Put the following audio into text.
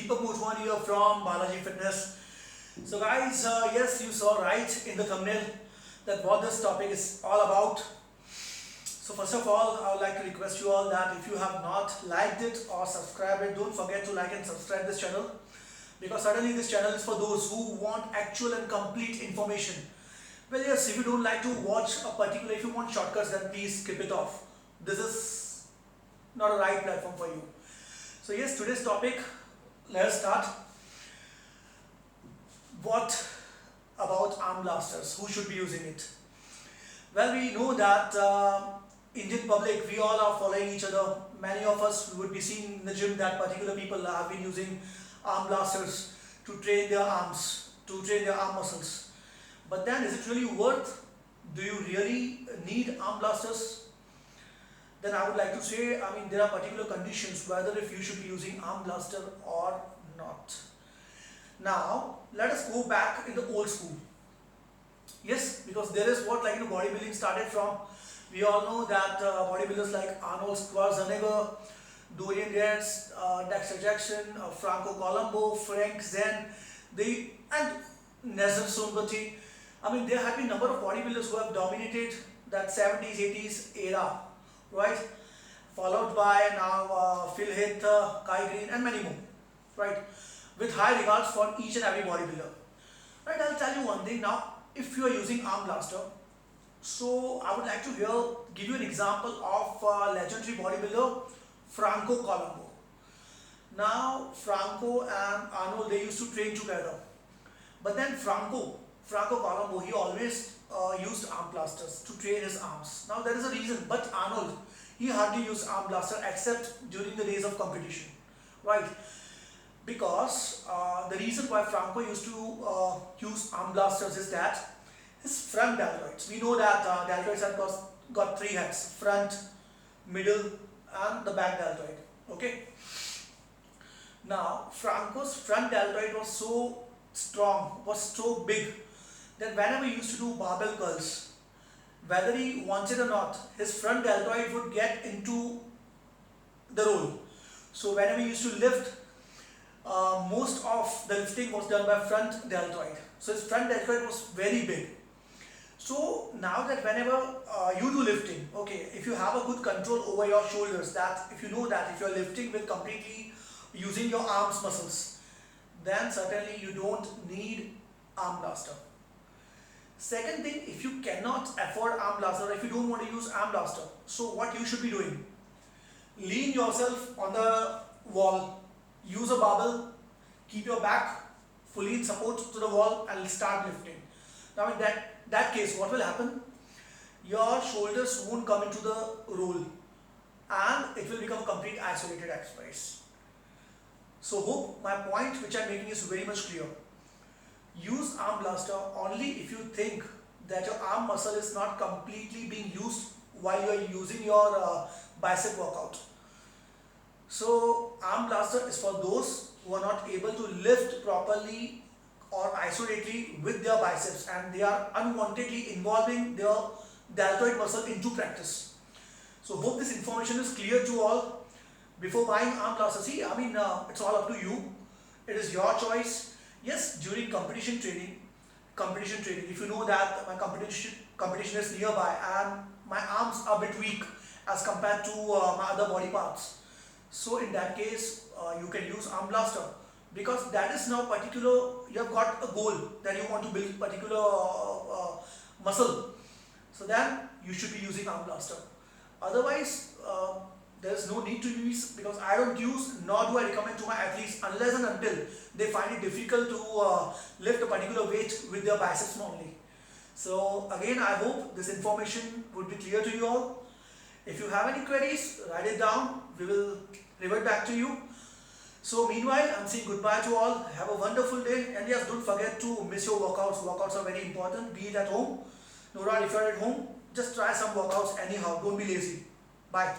Deepak Motwani here from Balaji Fitness. So guys, yes, you saw right in the thumbnail that what this topic is all about. So first of all, I would like to request you all that if you have not liked it or subscribed it, don't forget to like and subscribe this channel, because certainly this channel is for those who want actual and complete information. Well, yes, if you don't like to watch a particular, if you want shortcuts, then please skip it off. This is not a right platform for you. So yes, today's topic, let's start. What about arm blasters? Who should be using it? Well, we know that Indian public, we all are following each other. Many of us would be seeing in the gym that particular people have been using arm blasters to train their arms, to train their arm muscles. But then, is it really worth? Do you really need arm blasters? Then I would like to say, there are particular conditions whether if you should be using arm blaster or not. Now, let us go back in the old school. Yes, because there is what bodybuilding started from. We all know that bodybuilders like Arnold Schwarzenegger, Dorian Yates, Dexter Jackson, Franco Colombo, Frank Zen, and Nelson Sonbati. There have been a number of bodybuilders who have dominated that 70s, 80s era, right? Followed by now Phil Heath, Kai Green, and many more, right? With high regards for each and every bodybuilder. Right, I'll tell you one thing now. If you are using arm blaster, so I would like to give you an example of legendary bodybuilder Franco Colombo. Now, Franco and Arnold, they used to train together. But then Franco Colombo, he always used arm blasters to train his arms. Now, there is a reason, but Arnold, he hardly used arm blaster except during the days of competition, right? Because the reason why Franco used to use arm blasters is that his front deltoids. We know that deltoids have got three heads: front, middle, and the back deltoid. Okay. Now, Franco's front deltoid was so strong, was so big, that whenever he used to do barbell curls, whether he wanted or not, his front deltoid would get into the roll. So whenever he used to lift, most of the lifting was done by front deltoid. So his front deltoid was very big. So now that whenever you do lifting, okay, if you have a good control over your shoulders, that if you know that if you are lifting with completely using your arms muscles, then certainly you don't need arm blaster. Second thing, if you cannot afford arm blaster, if you don't want to use arm blaster, so what you should be doing? Lean yourself on the wall. Use a barbell, keep your back fully in support to the wall and start lifting. Now in that case, what will happen? Your shoulders won't come into the roll and it will become a complete isolated exercise. So hope my point which I am making is very much clear. Use arm blaster only if you think that your arm muscle is not completely being used while you are using your bicep workout. So arm blaster is for those who are not able to lift properly or isolatedly with their biceps and they are unwantedly involving their deltoid muscle into practice. So hope this information is clear to all. Before buying arm blaster, see, it's all up to you. It is your choice. Yes, during competition training, if you know that my competition is nearby and my arms are a bit weak as compared to my other body parts, so in that case, you can use arm blaster, because that is now particular, you have got a goal that you want to build particular muscle. So then you should be using arm blaster. Otherwise, there is no need to use, because I don't use nor do I recommend to my athletes unless and until they find it difficult to lift a particular weight with their biceps only. So again, I hope this information would be clear to you all. If you have any queries, write it down. We will revert back to you. So meanwhile, I'm saying goodbye to all. Have a wonderful day. And yes, don't forget to miss your workouts. Workouts are very important. Be it at home. No doubt if you're at home, just try some workouts anyhow. Don't be lazy. Bye.